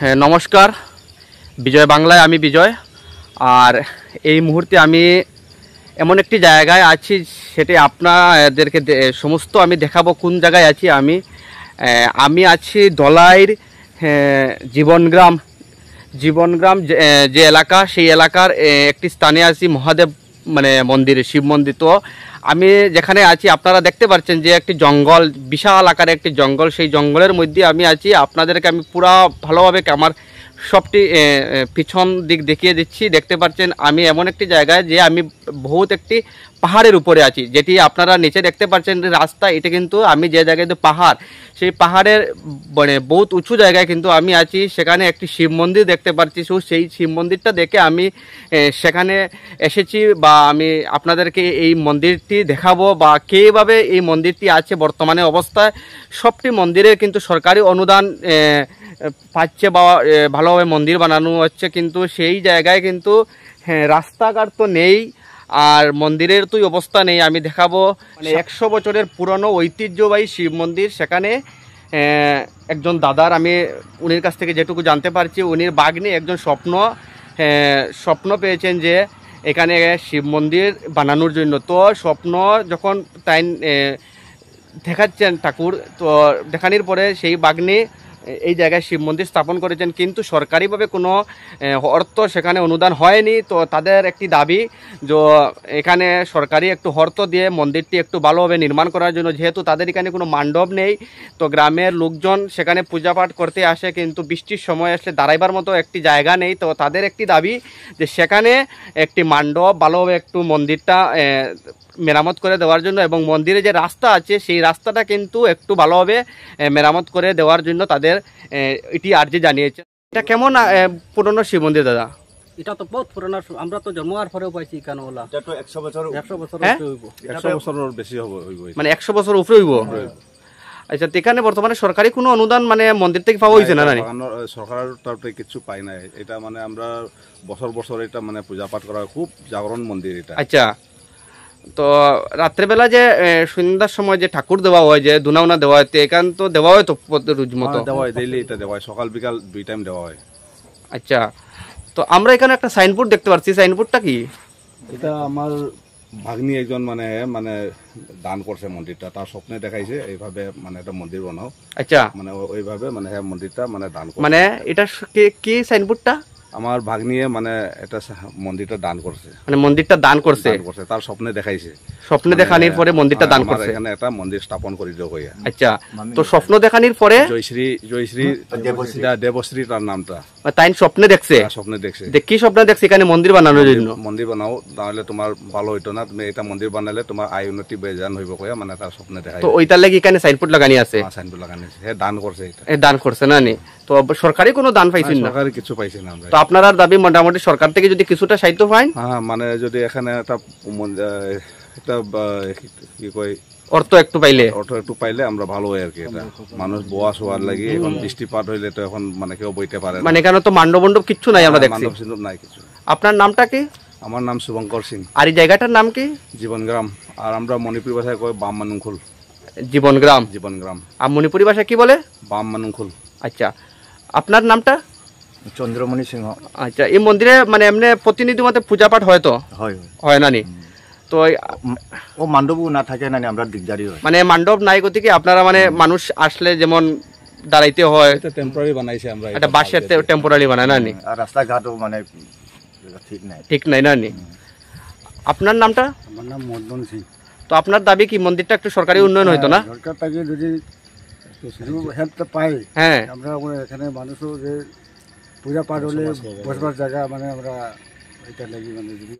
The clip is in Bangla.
হ্যাঁ, নমস্কার। বিজয় বাংলায় আমি বিজয়। আর এই মুহূর্তে আমি এমন একটি জায়গায় আছি, সেটি আপনাদেরকে সমস্ত আমি দেখাবো কোন জায়গায় আছি। আমি আছি ধলাইয়ের জীবনগ্রাম জীবনগ্রাম যে এলাকা, সেই এলাকার একটি স্থানে আছি, মহাদেব মন্দির, শিব মন্দির। তো আমি যেখানে আছি আপনারা দেখতে পাচ্ছেন যে একটি জঙ্গল, বিশাল আকারে একটি জঙ্গল। সেই জঙ্গলের মধ্যে আমি আছি। আপনাদেরকে আমি পুরা ভালোভাবে আমার সবটি পিছন দিক দেখিয়ে দিচ্ছি। দেখতে পাচ্ছেন আমি এমন একটি জায়গায় যে আমি বহুত একটি পাহাড়ের উপরে আছি, যেটি আপনারা নিচে দেখতে পাচ্ছেন রাস্তা। এটা কিন্তু আমি যে জায়গায় পাহাড়, সেই পাহাড়ের বহুত উঁচু জায়গায় কিন্তু আমি আছি। সেখানে একটি শিব মন্দির দেখতে পাচ্ছি। সেই শিব মন্দিরটা দেখে আমি সেখানে এসেছি, বা আমি আপনাদেরকে এই মন্দিরটি দেখাবো, বা কীভাবে এই মন্দিরটি আছে বর্তমানে অবস্থায়। সবটি মন্দিরে কিন্তু সরকারি অনুদান পাচ্ছে, বা ভালোভাবে মন্দির বানানো হচ্ছে, কিন্তু সেই জায়গায় কিন্তু রাস্তাঘাট তো নেই, আর মন্দিরের তো অবস্থা নেই। আমি দেখাবো 100 বছরের পুরনো ঐতিহ্যবাহী শিব মন্দির। সেখানে একজন দাদার, আমি উনির কাছ থেকে যেটুকু জানতে পারছি, উনির বাগ্নি একজন স্বপ্ন পেয়েছেন যে এখানে শিব মন্দির বানানোর জন্য। তো স্বপ্ন যখন তাই দেখাচ্ছেন ঠাকুর, তো দেখানোর পরে সেই বাগ্নি এই জায়গায় শিব মন্দির স্থাপন করেছেন, কিন্তু সরকারিভাবে কোনো অর্থ সেখানে অনুদান হয়নি। তো তাদের একটি দাবি যে এখানে সরকারি একটু অর্থ দিয়ে মন্দিরটি একটু ভালোভাবে নির্মাণ করার জন্য, যেহেতু তাদের এখানে কোনো মণ্ডপ নেই। তো গ্রামের লোকজন সেখানে পূজা পাঠ করতে আসে, কিন্তু বৃষ্টির সময় আসলে দাঁড়াইবার মতো একটি জায়গা নেই। তো তাদের একটি দাবি যে সেখানে একটি মণ্ডপ ভালোভাবে একটু মন্দিরটা মেরামত করে দেওয়ার জন্য, এবং মন্দিরে যে রাস্তা আছে সেই রাস্তাটা কিন্তু একটু ভালোভাবে মেরামত করে দেওয়ার জন্য তাদের এটি আর্জি জানিয়েছে। এটা কেমন পুরনো শিব মন্দির দাদা? এটা তো বহুত পুরনো, আমরা তো জন্ম হওয়ার পরেও পাইছি কেন ওলা। এটা তো 100 বছর 100 বছরের বেশি হইব, মানে 100 বছর উপরে হইব। আচ্ছা, এখানে বর্তমানে সরকারি কোনো অনুদান মন্দির থেকে পাওয়া হয়েছে না? সরকারের তরফে কিছু পাই নাই। এটা আমরা বছর বছর এটা পূজা পাঠ করা, খুব জাগরণ মন্দির এটা। আচ্ছা, তো রাত্রেবেলা যে সন্ধ্যার সময় যে ঠাকুর দেওয়া হয়, যে দুনাউনা দেওয়া হয়, এখান তো দেওয়া হয় তো রোজ মতো? দেওয়া হয়, ডেইলি এটা দেওয়া হয়, সকাল বিকাল 2 টাইম দেওয়া হয়। আচ্ছা, তো আমরা এখানে একটা সাইনবোর্ড দেখতে পাচ্ছি, সাইনবোর্ডটা কি? এটা আমার ভাগ্নি একজন দান করছে মন্দিরটা, তার স্বপ্নে দেখাইছে এইভাবে একটা মন্দির বানাও। আচ্ছা, ওইভাবে মন্দিরটা দান করছে। এটা কি সাইনবোর্ডটা? আমার ভাগ্নিয়ে এটা মন্দিরটা দান করছে, মন্দিরটা দান করছে, তার স্বপ্নে দেখাইছে। স্বপ্নে দেখানির পরে মন্দিরটা দান করছে। এখানে একটা মন্দির স্থাপন করে দিও কইয়া। আচ্ছা, তো স্বপ্ন দেখানির পরে জয়শ্রী দেবশ্রী তার নামটা, তাই স্বপ্নে দেখছে। স্বপ্নে দেখছে, কি স্বপ্নে দেখছে? এখানে মন্দির বানানোর জন্য। মন্দির বানাও, তাহলে তোমার ভালো হইতো না, তুমি এটা মন্দির বানালে তোমার আয় উন্নতি বেজান হইব কইয়া তার স্বপ্নে দেখাই। তো ওইটার লাগি এখানে সাইনবোর্ড লাগানি আছে। সাইনবোর্ড লাগানি আছে, হে দান করছে। এটা দান করছে না নি? তো সরকারি কোনো দান পাইছেন না? সরকারি কিছু পাইছে না আমরা। তো আপনার দাবি মোটামুটি সরকার থেকে যদি কিছুটা সাহায্য পায়, হ্যাঁ, যদি এখানে একটা কি কয় অর্থ একটু পাইলে আমরা ভালো হয় আর কি। এটা মানুষ বোয়া শোয়ার লাগে, এখন বৃষ্টিপাত হইলে তো এখন কেউ বইতে পারে না। এখানে তো মণ্ডপ কিচ্ছু নাই, আমরা দেখছি। মণ্ডপ নাই কিছু। আপনার নামটা কি? আমার নাম শুভঙ্কর সিং। আর এই জায়গাটার নাম কি? জীবনগ্রাম। আর আমরা মণিপুরি ভাষায় কই বাম মানুংখুল। জীবনগ্রাম। আর মণিপুরি ভাষায় কি বলে? বাম মানুংখুল। আচ্ছা, আপনার নামটা? চন্দ্রমণি সিংহ। আচ্ছা, এই মন্দিরে এমনি প্রতিনিধি মতে পূজা পাঠ হয় তো? হয় না নি? তো ও মণ্ডপ না থাকে না, আমরা দিকদারি হয়। মণ্ডপ নাই গতিকে আপনারা মানুষ আসলে যেমন দাঁড়াইতে হয়, এটা টেম্পোরারি বানাইছে আমরা, এটা বাঁশের টেম্পোরারি বানায় না নি? আর রাস্তাঘাটও ঠিক নাই না নি? আপনার নামটা? আমার নাম মদন সিং। তো আপনার দাবি কি মন্দিরটা একটু সরকারি উন্নয়ন হইতো না? সরকার থেকে যদি হেল্প পাই, হ্যাঁ, আমরা এখানে মানুষও যে পূজা পাঠ হলে বসবার জায়গা আমরা এটা লাগি যদি